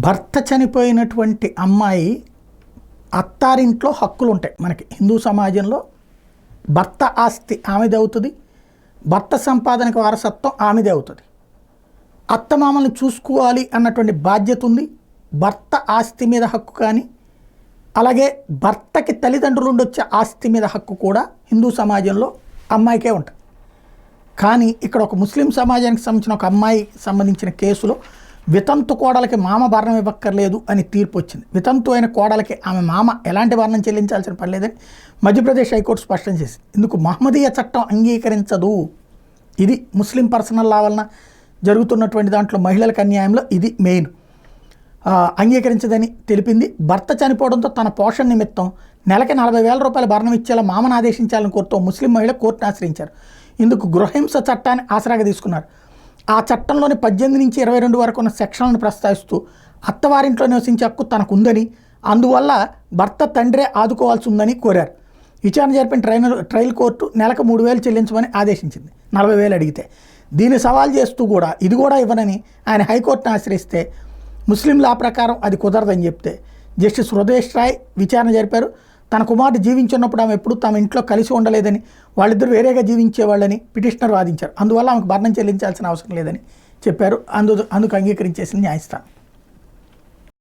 భర్త చనిపోయినటువంటి అమ్మాయి అత్తారింట్లో హక్కులు ఉంటాయి. మనకి హిందూ సమాజంలో భర్త ఆస్తి ఆమెది అవుతుంది, భర్త సంపాదనకు వారసత్వం ఆమెదే అవుతుంది. అత్తమామల్ని చూసుకోవాలి అన్నటువంటి బాధ్యత ఉంది. భర్త ఆస్తి మీద హక్కు కానీ, అలాగే భర్తకి తల్లిదండ్రులు ఉండొచ్చే ఆస్తి మీద హక్కు కూడా హిందూ సమాజంలో అమ్మాయికే ఉంటుంది. కానీ ఇక్కడ ఒక ముస్లిం సమాజానికి సంబంధించిన ఒక అమ్మాయికి సంబంధించిన కేసులో వితంతు కోడలకి మామ భరణం ఇవ్వక్కర్లేదు అని తీర్పు వచ్చింది. వితంతు అయిన కోడలకి ఆమె మామ ఎలాంటి భరణం చెల్లించాల్సిన పని లేదని మధ్యప్రదేశ్ హైకోర్టు స్పష్టం చేసింది. ఇందుకు మహమ్మదీయ చట్టం అంగీకరించదు. ఇది ముస్లిం పర్సనల్ లా వలన జరుగుతున్నటువంటి దాంట్లో మహిళలకు అన్యాయంలో ఇది మెయిన్. అంగీకరించదని తెలిపింది. భర్త చనిపోవడంతో తన పోషణ నిమిత్తం నెలకి 40,000 రూపాయల భరణం ఇచ్చేలా మామను ఆదేశించాలని కోరుతూ ముస్లిం మహిళ కోర్టును ఆశ్రయించారు. ఇందుకు గృహహింస చట్టాన్ని ఆసరాగా తీసుకున్నారు. ఆ చట్టంలోని 18 నుంచి 22 వరకు ఉన్న సెక్షన్లను ప్రస్తావిస్తూ అత్తవారింట్లో నివసించే హక్కు తనకు ఉందని, అందువల్ల భర్త తండ్రే ఆదుకోవాల్సి ఉందని కోరారు. విచారణ జరిపిన ట్రయల్ కోర్టు నెలకు 3,000 చెల్లించమని ఆదేశించింది. 40,000 అడిగితే దీన్ని సవాల్ చేస్తూ కూడా ఇది కూడా ఇవ్వనని ఆయన హైకోర్టును ఆశ్రయిస్తే ముస్లిం లా ప్రకారం అది కుదరదని చెప్తే జస్టిస్ హృదయేష్ రాయ్ విచారణ జరిపారు. తన కుమారుడు జీవించున్నప్పుడు ఆమె ఎప్పుడు తమ ఇంట్లో కలిసి ఉండలేదని, వాళ్ళిద్దరూ వేరేగా జీవించేవాళ్ళని పిటిషనర్ వాదించారు. అందువల్ల ఆమెకు భరణం చెల్లించాల్సిన అవసరం లేదని చెప్పారు. అందుకు అంగీకరించేసింది న్యాయస్థానం.